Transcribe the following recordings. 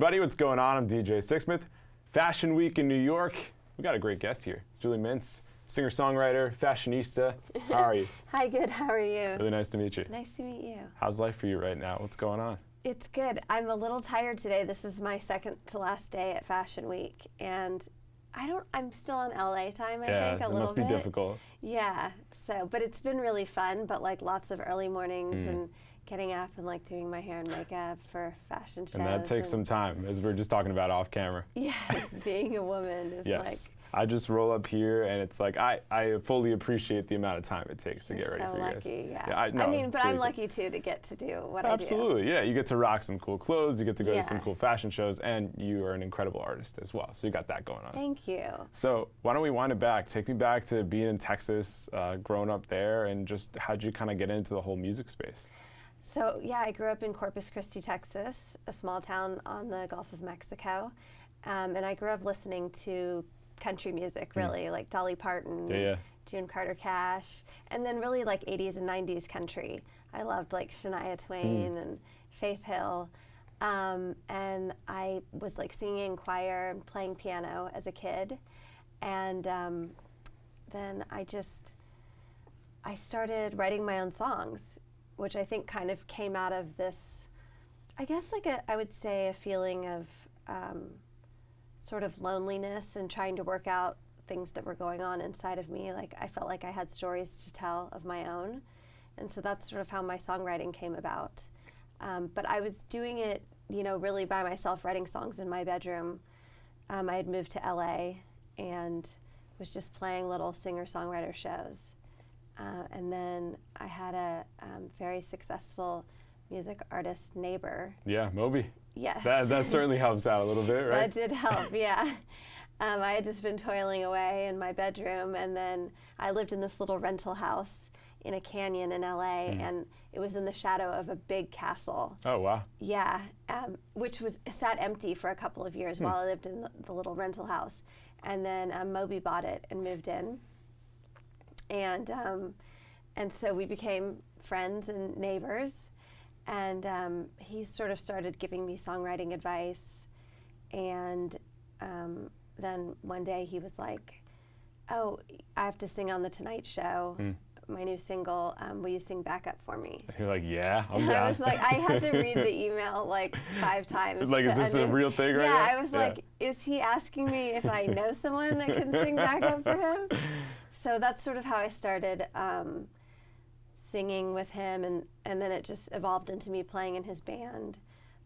everybody, what's going on? I'm DJ Sixsmith. Fashion Week in New York. We got a great guest here. It's Julie Mintz, singer-songwriter, fashionista. How are you? Hi, good. How are you? Really nice to meet you. Nice to meet you. How's life for you right now? What's going on? It's good. I'm a little tired today. This is my second to last day at Fashion Week, and I'm still on LA time, I think, a little bit. Yeah, it must be difficult. Yeah, but it's been really fun, but like lots of early mornings and getting up and like doing my hair and makeup for fashion shows. And that takes some time, as we were just talking about off camera. Yes, being a woman is like... I just roll up here, and it's like, I fully appreciate the amount of time it takes to get ready for you guys. So lucky, yeah. I mean, but seriously. I'm lucky, too, to get to do what I do. Absolutely, yeah. You get to rock some cool clothes, you get to go to some cool fashion shows, and you are an incredible artist as well. So you got that going on. Thank you. So why don't we wind it back? Take me back to being in Texas, growing up there, and just how'd you kind of get into the whole music space? So, yeah, I grew up in Corpus Christi, Texas, a small town on the Gulf of Mexico. And I grew up listening to country music, really, like Dolly Parton, June Carter Cash, and then really like 80s and 90s country. I loved like Shania Twain and Faith Hill. And I was like singing in choir and playing piano as a kid. And then I started writing my own songs, which I think kind of came out of this, I guess like I would say a feeling of sort of loneliness and trying to work out things that were going on inside of me. Like I felt like I had stories to tell of my own. And so that's sort of how my songwriting came about. But I was doing it, really by myself, writing songs in my bedroom. I had moved to LA and was just playing little singer-songwriter shows. And then I had a very successful music artist neighbor. Yeah, Moby. Yes. That certainly helps out a little bit, right? That did help, yeah. I had just been toiling away in my bedroom, and then I lived in this little rental house in a canyon in LA, and it was in the shadow of a big castle. Oh, wow. Yeah, which sat empty for a couple of years while I lived in the little rental house. And then Moby bought it and moved in. And so we became friends and neighbors. And he sort of started giving me songwriting advice. And then one day he was like, "Oh, I have to sing on The Tonight Show, my new single. Will you sing backup for me?" You're like, "Yeah, I'm down." I was like, I had to read the email like 5 times. Like, is this a real thing right now? Yeah, I was like, is he asking me if I know someone that can sing backup for him? So that's sort of how I started singing with him, and then it just evolved into me playing in his band.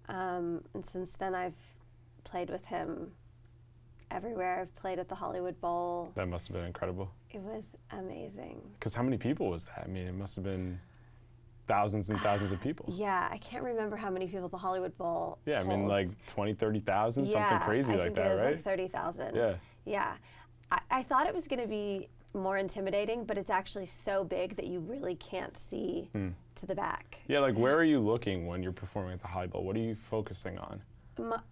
And since then I've played with him everywhere. I've played at the Hollywood Bowl. That must have been incredible. It was amazing. Because how many people was that? I mean, it must have been thousands and thousands of people. Yeah, I can't remember how many people the Hollywood Bowl Yeah, holds. I mean like 20, 30,000, something crazy like that, right? Yeah, I think it was like 30,000. Yeah. Yeah. I thought it was going to be more intimidating, but it's actually so big that you really can't see to the back. Yeah, like where are you looking when you're performing at the Hollywood Bowl? What are you focusing on?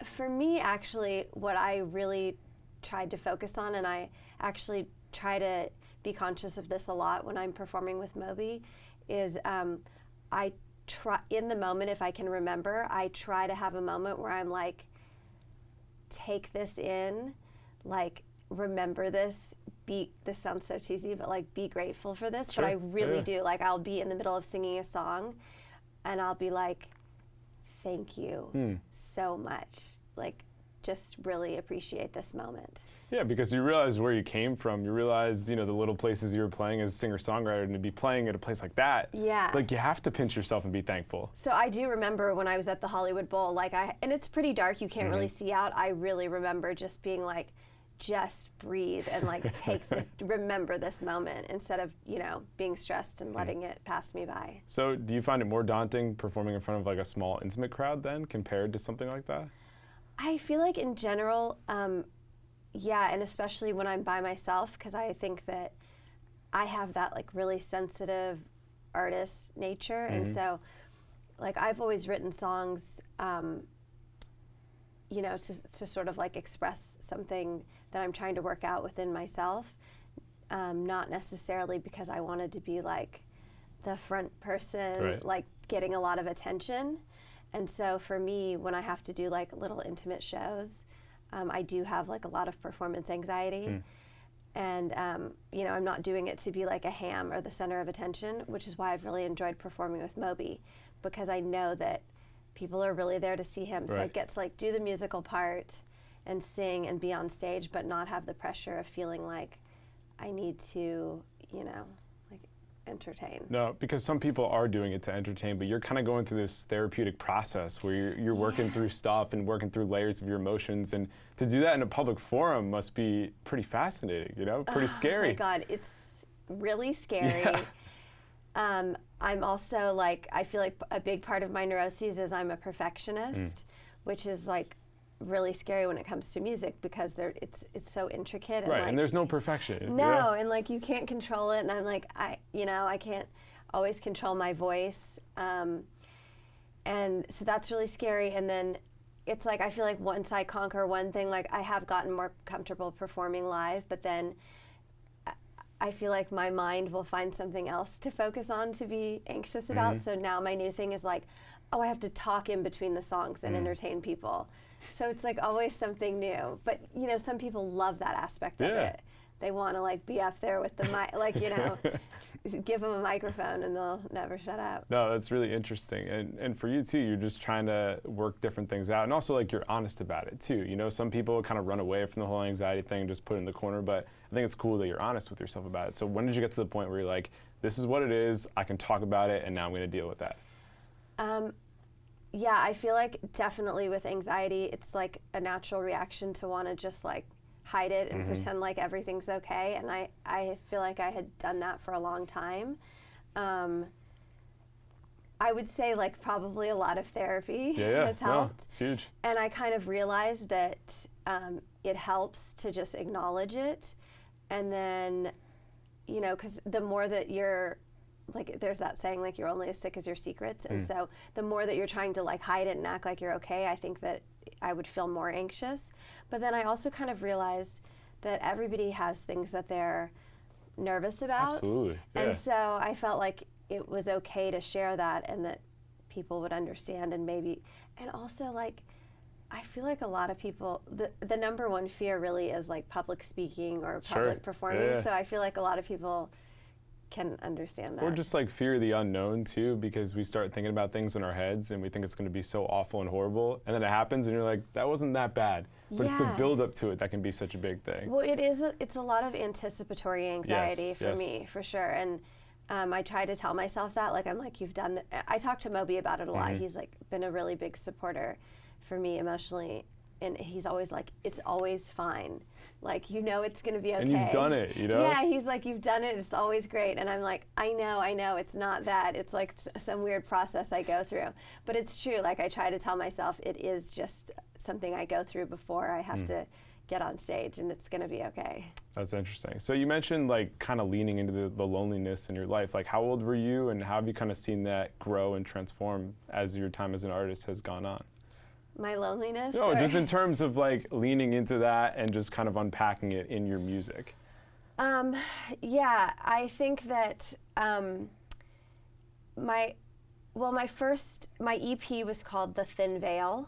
For me, actually, what I really tried to focus on, and I actually try to be conscious of this a lot when I'm performing with Moby, is I try, in the moment, if I can remember, I try to have a moment where I'm like, take this in, like, remember this, this sounds so cheesy, but like be grateful for this. Sure. But I really do. Like I'll be in the middle of singing a song and I'll be like, thank you so much. Like just really appreciate this moment. Yeah, because you realize where you came from. You realize, the little places you were playing as a singer-songwriter, and to be playing at a place like that, like you have to pinch yourself and be thankful. So I do remember when I was at the Hollywood Bowl, like and it's pretty dark, you can't really see out. I really remember just being like, just breathe and like remember this moment instead of, being stressed and letting it pass me by. So do you find it more daunting performing in front of like a small intimate crowd then compared to something like that? I feel like in general, yeah, and especially when I'm by myself, because I think that I have that like really sensitive artist nature. And so like I've always written songs, to sort of like express something that I'm trying to work out within myself, not necessarily because I wanted to be like the front person, like getting a lot of attention. And so for me, when I have to do like little intimate shows, I do have like a lot of performance anxiety. And, you know, I'm not doing it to be like a ham or the center of attention, which is why I've really enjoyed performing with Moby, because I know that people are really there to see him. So I get to like do the musical part and sing and be on stage, but not have the pressure of feeling like I need to, you know, like entertain. No, because some people are doing it to entertain, but you're kind of going through this therapeutic process where you're working through stuff and working through layers of your emotions, and to do that in a public forum must be pretty fascinating, you know, pretty scary. Oh my God, it's really scary. I'm also like, I feel like a big part of my neuroses is I'm a perfectionist, which is like really scary when it comes to music, because it's so intricate. Right, like, and there's no perfection. No, and like you can't control it, and I'm like, I can't always control my voice, and so that's really scary. And then it's like, I feel like once I conquer one thing, like I have gotten more comfortable performing live, but then I feel like my mind will find something else to focus on to be anxious about. So now my new thing is like, oh, I have to talk in between the songs and entertain people. So it's like always something new. But, you know, some people love that aspect of it. They want to like be up there with the mic, like, you know, give them a microphone and they'll never shut up. No, that's really interesting. And for you too, you're just trying to work different things out. And also like you're honest about it too. You know, some people kind of run away from the whole anxiety thing and just put it in the corner, but I think it's cool that you're honest with yourself about it. So when did you get to the point where you're like, this is what it is, I can talk about it, and now I'm going to deal with that? Yeah, I feel like definitely with anxiety, it's like a natural reaction to want to just like hide it and pretend like everything's okay. And I feel like I had done that for a long time. I would say like probably a lot of therapy has helped. No, it's huge. And I kind of realized that it helps to just acknowledge it. And then, you know, because the more that you're, like there's that saying, like you're only as sick as your secrets. And so the more that you're trying to like hide it and act like you're okay, I think that I would feel more anxious. But then I also kind of realized that everybody has things that they're nervous about. Absolutely. Yeah. And so I felt like it was okay to share that, and that people would understand, and maybe, and also like, I feel like a lot of people, the number one fear really is like public speaking or public performing. So I feel like a lot of people can understand that. Or just like fear of the unknown too, because we start thinking about things in our heads and we think it's going to be so awful and horrible, and then it happens and you're like, that wasn't that bad. But it's the build up to it that can be such a big thing. Well, it's a lot of anticipatory anxiety for me, for sure. And I try to tell myself that, like, I'm like, you've done I talk to Moby about it a lot. He's like been a really big supporter for me emotionally. And he's always like, it's always fine. Like, you know it's going to be okay. And you've done it, you know? Yeah, he's like, you've done it. It's always great. And I'm like, I know. It's not that. It's like some weird process I go through. But it's true. Like, I try to tell myself it is just something I go through before I have to get on stage, and it's going to be okay. That's interesting. So you mentioned like kind of leaning into the loneliness in your life. Like, how old were you, and how have you kind of seen that grow and transform as your time as an artist has gone on? My loneliness? No, just in terms of like leaning into that and just kind of unpacking it in your music. Yeah, I think that my EP was called The Thin Veil.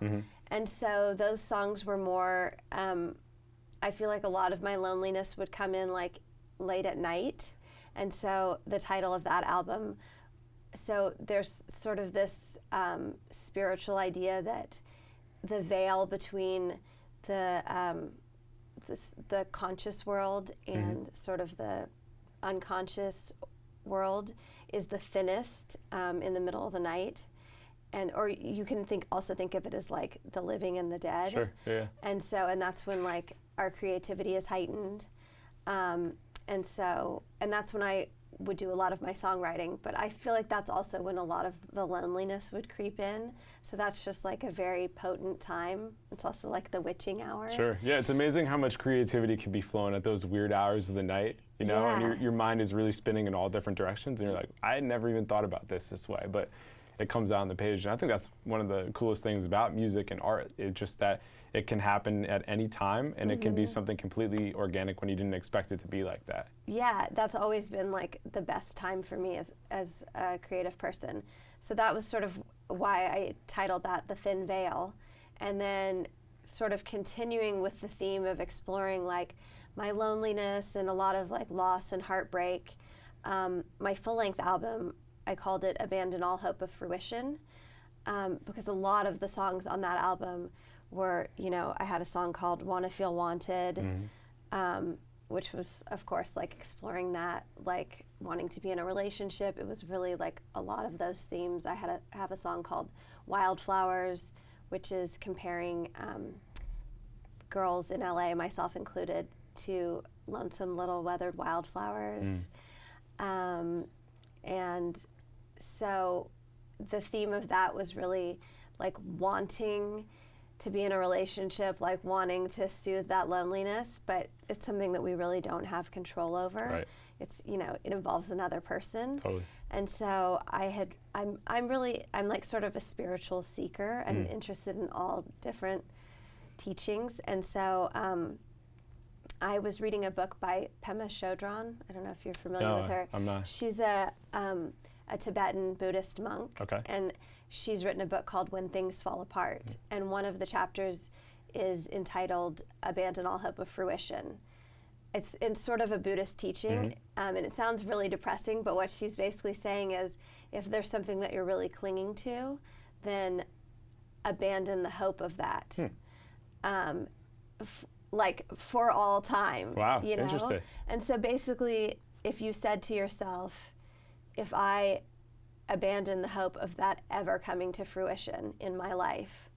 And so those songs were more, I feel like a lot of my loneliness would come in like late at night. And so the title of that album, so there's sort of this spiritual idea that the veil between the conscious world and sort of the unconscious world is the thinnest in the middle of the night. And or you can also think of it as like the living and the dead. Sure, yeah. And that's when like our creativity is heightened. And that's when I would do a lot of my songwriting, but I feel like that's also when a lot of the loneliness would creep in. So that's just like a very potent time. It's also like the witching hour. Sure, yeah, it's amazing how much creativity can be flowing at those weird hours of the night, you know, and your mind is really spinning in all different directions, and you're like, I had never even thought about this way, but it comes out on the page. And I think that's one of the coolest things about music and art. It's just that it can happen at any time, and it can be something completely organic when you didn't expect it to be like that. Yeah, that's always been like the best time for me as a creative person. So that was sort of why I titled that The Thin Veil. And then sort of continuing with the theme of exploring like my loneliness and a lot of like loss and heartbreak. My full-length album, I called it Abandon All Hope of Fruition, because a lot of the songs on that album were, you know, I had a song called Wanna Feel Wanted, which was, of course, like exploring that, like wanting to be in a relationship. It was really like a lot of those themes. I have a song called Wildflowers, which is comparing girls in LA, myself included, to lonesome little weathered wildflowers. And so the theme of that was really like wanting to be in a relationship, like wanting to soothe that loneliness, but it's something that we really don't have control over. Right. It's, you know, it involves another person. Totally. And so I'm like sort of a spiritual seeker. I'm interested in all different teachings. And so I was reading a book by Pema Chodron. I don't know if you're familiar with her. I'm not. She's a Tibetan Buddhist monk. Okay. And she's written a book called When Things Fall Apart. And one of the chapters is entitled Abandon All Hope of Fruition. It's sort of a Buddhist teaching, and it sounds really depressing, but what she's basically saying is if there's something that you're really clinging to, then abandon the hope of that. Like for all time. Wow, you know? interesting. And so basically, if you said to yourself, if I abandon the hope of that ever coming to fruition in my life,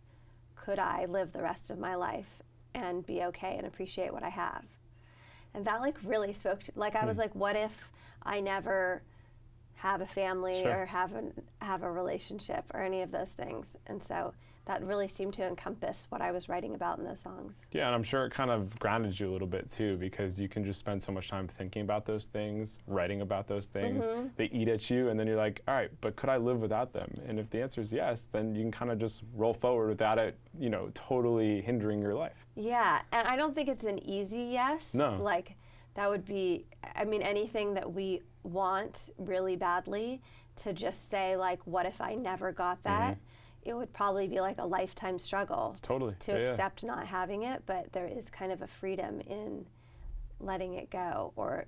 could I live the rest of my life and be okay and appreciate what I have? And that like really spoke to, like I was like, what if I never have a family or have a relationship or any of those things? And so that really seemed to encompass what I was writing about in those songs. Yeah, and I'm sure it kind of grounded you a little bit too, because you can just spend so much time thinking about those things, writing about those things. They eat at you, and then you're like, all right, but could I live without them? And if the answer is yes, then you can kind of just roll forward without it, you know, totally hindering your life. Yeah, and I don't think it's an easy yes. No. Like that would be, I mean, anything that we want really badly, to just say like, what if I never got that? It would probably be like a lifetime struggle to accept not having it, but there is kind of a freedom in letting it go, or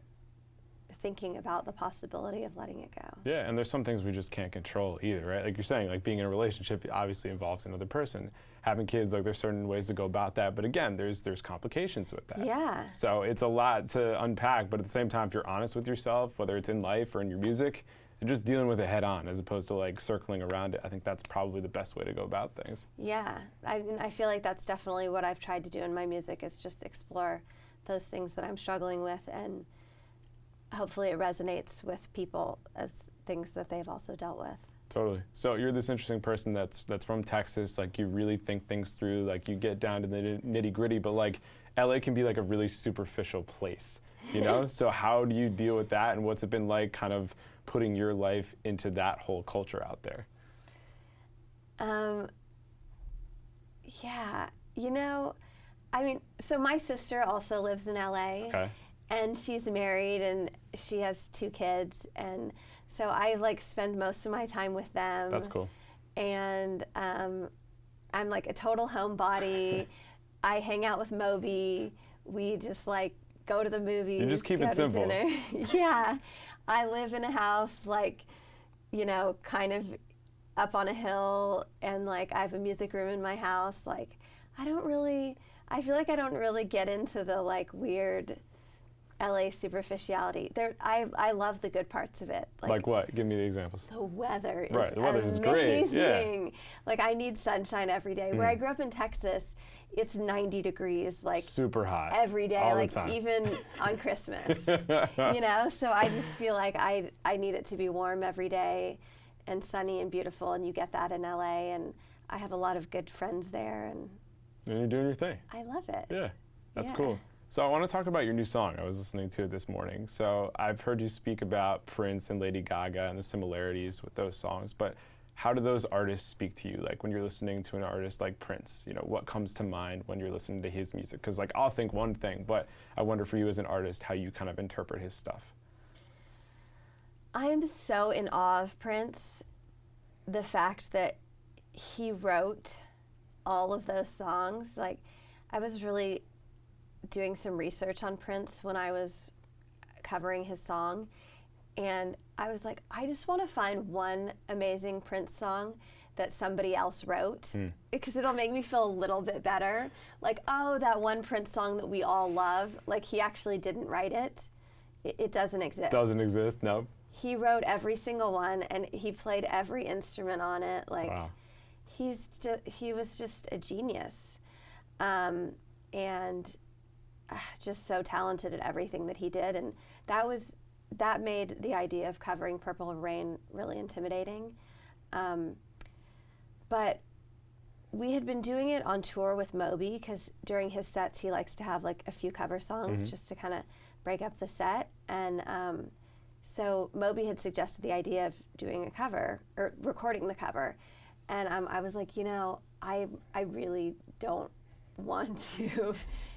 thinking about the possibility of letting it go. Yeah, and there's some things we just can't control either, right? Like you're saying, like being in a relationship obviously involves another person. Having kids, like there's certain ways to go about that, but again, there's complications with that. Yeah. So it's a lot to unpack, but at the same time, if you're honest with yourself, whether it's in life or in your music, you're just dealing with it head on as opposed to like circling around it. I think that's probably the best way to go about things. Yeah, I mean, I feel like that's definitely what I've tried to do in my music, is just explore those things that I'm struggling with, and hopefully it resonates with people as things that they've also dealt with. Totally. So you're this interesting person that's from Texas, like you really think things through, like you get down to the nitty gritty, but like LA can be like a really superficial place, you know? So how do you deal with that, and what's it been like kind of putting your life into that whole culture out there? Yeah, you know, I mean, so my sister also lives in LA. Okay. And she's married and she has 2 kids, and so I like spend most of my time with them. That's cool. And I'm like a total homebody. I hang out with Moby. We just like go to the movies. You just keep it simple. Dinner. Yeah. I live in a house like, you know, kind of up on a hill, and like I have a music room in my house. Like I feel like I don't really get into the like weird LA superficiality. I love the good parts of it. Like what? Give me the examples. The weather is right. The weather is amazing. Great. Yeah. Like I need sunshine every day. Where I grew up in Texas, it's 90 degrees, like super hot every day, all like the time. even on Christmas. You know, so I just feel like I need it to be warm every day and sunny and beautiful, and you get that in LA, and I have a lot of good friends there, and you're doing your thing. I love it. Yeah, that's cool. So I want to talk about your new song. I was listening to it this morning. So I've heard you speak about Prince and Lady Gaga and the similarities with those songs, but how do those artists speak to you? Like when you're listening to an artist like Prince, you know, what comes to mind when you're listening to his music? Because like I'll think one thing, but I wonder for you as an artist how you kind of interpret his stuff. I am so in awe of Prince. The fact that he wrote all of those songs. Like, I was really doing some research on Prince when I was covering his song, and I was like, I just want to find one amazing Prince song that somebody else wrote, because it'll make me feel a little bit better. Like, oh, that one Prince song that we all love, like, he actually didn't write it. It doesn't exist. Doesn't exist, no. He wrote every single one, and he played every instrument on it. Like, wow. He was just a genius, and just so talented at everything that he did. And that made the idea of covering Purple Rain really intimidating. But we had been doing it on tour with Moby, because during his sets he likes to have like a few cover songs just to kind of break up the set. And so Moby had suggested the idea of doing a cover, or recording the cover. And I was like, you know, I really don't want to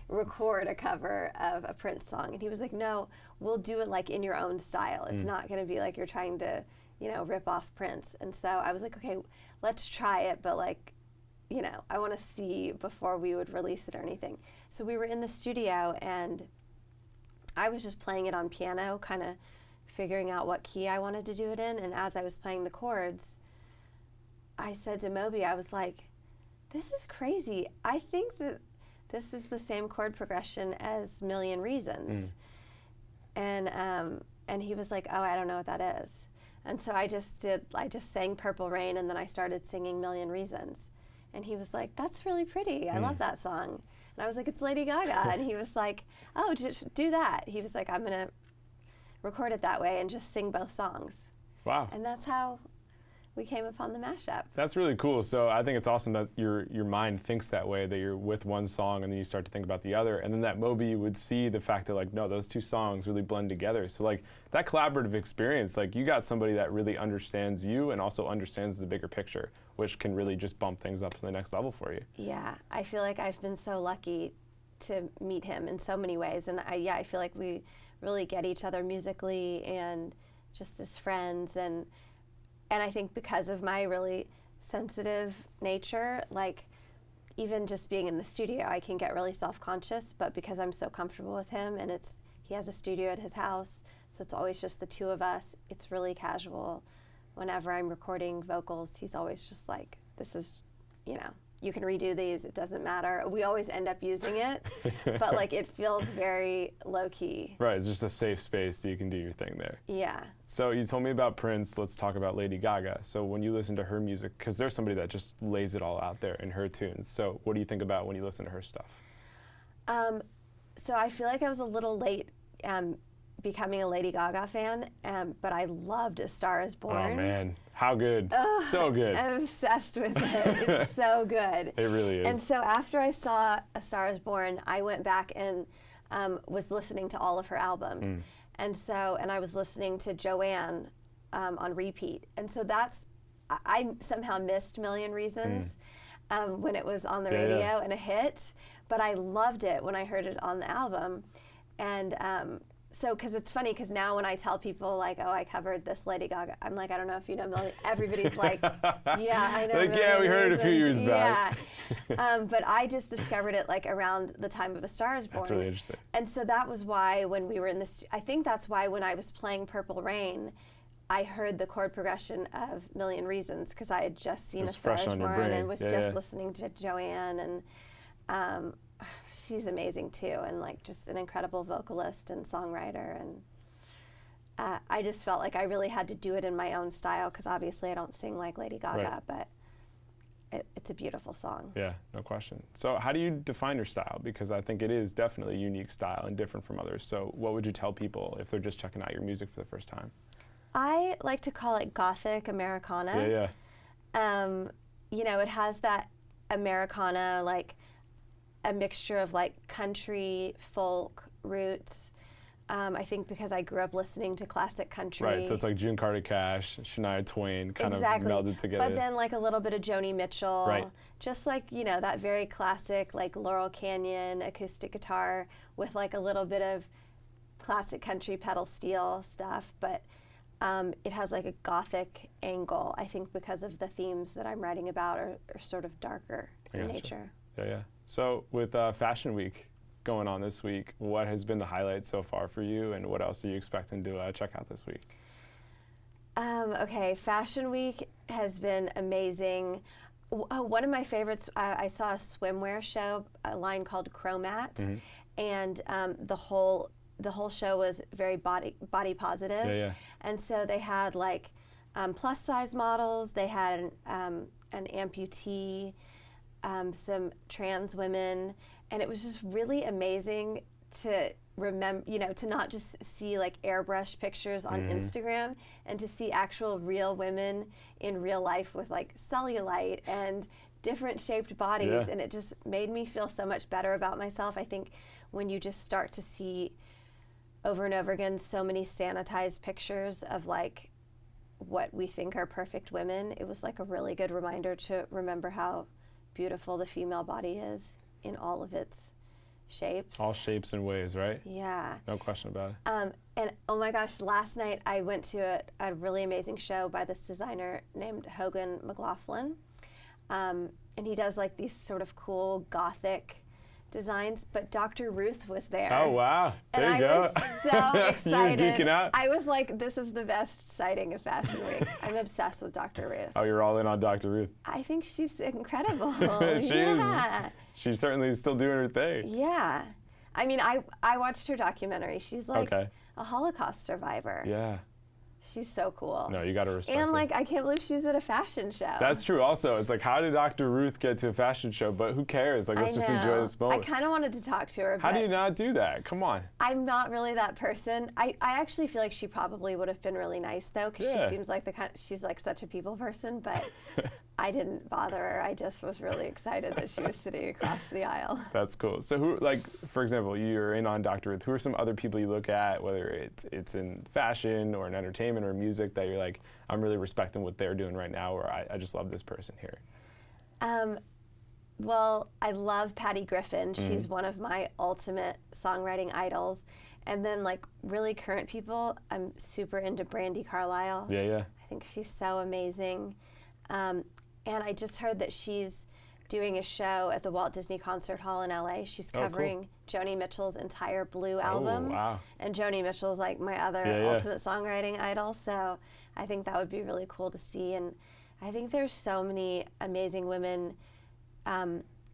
record a cover of a Prince song. And he was like, no, we'll do it like in your own style. It's not going to be like you're trying to, you know, rip off Prince. And so I was like, okay, let's try it, but like, you know, I want to see before we would release it or anything. So we were in the studio, and I was just playing it on piano, kind of figuring out what key I wanted to do it in. And as I was playing the chords, I said to Moby, I was like, this is crazy. I think that this is the same chord progression as Million Reasons. And he was like, oh, I don't know what that is. And so I just sang Purple Rain, and then I started singing Million Reasons. And he was like, that's really pretty. I love that song. And I was like, it's Lady Gaga. And he was like, oh, just do that. He was like, I'm going to record it that way and just sing both songs. Wow. And that's how we came upon the mashup. That's really cool. So I think it's awesome that your mind thinks that way, that you're with one song and then you start to think about the other, and then that Moby would see the fact that like, no, those two songs really blend together. So like that collaborative experience, like you got somebody that really understands you and also understands the bigger picture, which can really just bump things up to the next level for you. Yeah, I feel like I've been so lucky to meet him in so many ways, and I feel like we really get each other musically and just as friends, and I think because of my really sensitive nature, like even just being in the studio, I can get really self-conscious, but because I'm so comfortable with him, and he has a studio at his house, so it's always just the two of us, it's really casual. Whenever I'm recording vocals, he's always just like, this is, you know, you can redo these, it doesn't matter. We always end up using it, but like it feels very low-key. Right, it's just a safe space that you can do your thing there. Yeah. So you told me about Prince, let's talk about Lady Gaga. So when you listen to her music, because there's somebody that just lays it all out there in her tunes, so what do you think about when you listen to her stuff? So I feel like I was a little late becoming a Lady Gaga fan, but I loved A Star Is Born. Oh man, how good. So good. I'm obsessed with it. It's so good. It really is. And so after I saw A Star Is Born, I went back and was listening to all of her albums. And I was listening to Joanne on repeat. And so I somehow missed Million Reasons when it was on the radio and a hit, but I loved it when I heard it on the album. And so, because it's funny, because now when I tell people, like, oh, I covered this Lady Gaga, I'm like, I don't know if you know Million, everybody's like, yeah, I know. Like, yeah, we heard it a few years back. Yeah. But I just discovered it, like, around the time of A Star Is Born. That's really interesting. And so that was why when we were in this, I think that's why when I was playing Purple Rain, I heard the chord progression of Million Reasons, because I had just seen A Star Is Born and was just listening to Joanne, and she's amazing too, and like just an incredible vocalist and songwriter, and I just felt like I really had to do it in my own style, because obviously I don't sing like Lady Gaga, but it's a beautiful song. Yeah, no question. So how do you define your style? Because I think it is definitely a unique style and different from others. So what would you tell people if they're just checking out your music for the first time? I like to call it Gothic Americana. You know, it has that Americana, like a mixture of like country, folk roots. I think because I grew up listening to classic country. Right, so it's like June Carter Cash, Shania Twain kind of melded together. But then like a little bit of Joni Mitchell. Just like, you know, that very classic like Laurel Canyon acoustic guitar with like a little bit of classic country pedal steel stuff. But it has like a Gothic angle, I think, because of the themes that I'm writing about are sort of darker in nature. Yeah, yeah. So with Fashion Week going on this week, what has been the highlight so far for you, and what else are you expecting to check out this week? Okay, Fashion Week has been amazing. One of my favorites, I saw a swimwear show, a line called Chromat, and the whole show was very body positive. Yeah, yeah. And so they had like plus size models, they had an amputee, some trans women, and it was just really amazing to remember, you know, to not just see like airbrush pictures on Instagram, and to see actual real women in real life with like cellulite and different shaped bodies. And it just made me feel so much better about myself. I think when you just start to see over and over again so many sanitized pictures of like what we think are perfect women, it was like a really good reminder to remember how beautiful the female body is in all of its shapes. All shapes and ways, right? Yeah. No question about it. And oh my gosh, last night I went to a really amazing show by this designer named Hogan McLaughlin. And he does like these sort of cool Gothic designs, but Dr. Ruth was there. Oh, wow. There and you I go. was so excited. You were geeking out? I was like, this is the best sighting of Fashion Week. I'm obsessed with Dr. Ruth. Oh, you're all in on Dr. Ruth. I think she's incredible. She is. She's certainly still doing her thing. Yeah. I mean, I watched her documentary. She's like a Holocaust survivor. Yeah. She's so cool. No, you got to respect her. And like, I can't believe she's at a fashion show. That's true also. It's like, how did Dr. Ruth get to a fashion show? But who cares? Like, let's just enjoy this moment. I kind of wanted to talk to her. How do you not do that? Come on. I'm not really that person. I actually feel like she probably would have been really nice though, because she seems like she's like such a people person, but I didn't bother her. I just was really excited that she was sitting across the aisle. That's cool. So who, like, for example, you're in on Dr. Ruth. Who are some other people you look at, whether it's in fashion or in entertainment or music, that you're like, I'm really respecting what they're doing right now, or I just love this person here? Well, I love Patty Griffin. She's one of my ultimate songwriting idols. And then like really current people, I'm super into Brandi Carlile. Yeah, yeah. I think she's so amazing. And I just heard that she's doing a show at the Walt Disney Concert Hall in LA. She's covering Joni Mitchell's entire Blue album. Oh, wow. And Joni Mitchell's like my other ultimate songwriting idol. So I think that would be really cool to see. And I think there's so many amazing women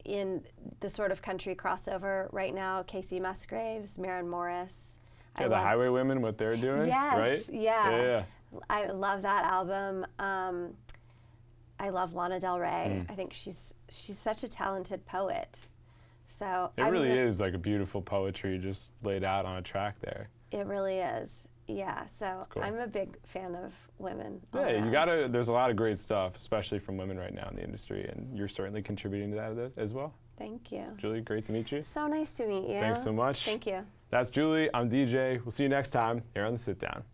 in the sort of country crossover right now. Casey Musgraves, Maren Morris. Yeah, the Highway Women, what they're doing, right? Yeah. I love that album. I love Lana Del Rey. I think she's such a talented poet. So it really is like a beautiful poetry just laid out on a track there. It really is. Yeah. So cool. I'm a big fan of women. Yeah, you gotta. There's a lot of great stuff, especially from women right now in the industry, and you're certainly contributing to that as well. Thank you. Julie, great to meet you. So nice to meet you. Thanks so much. Thank you. That's Julie. I'm DJ. We'll see you next time here on The Sit Down.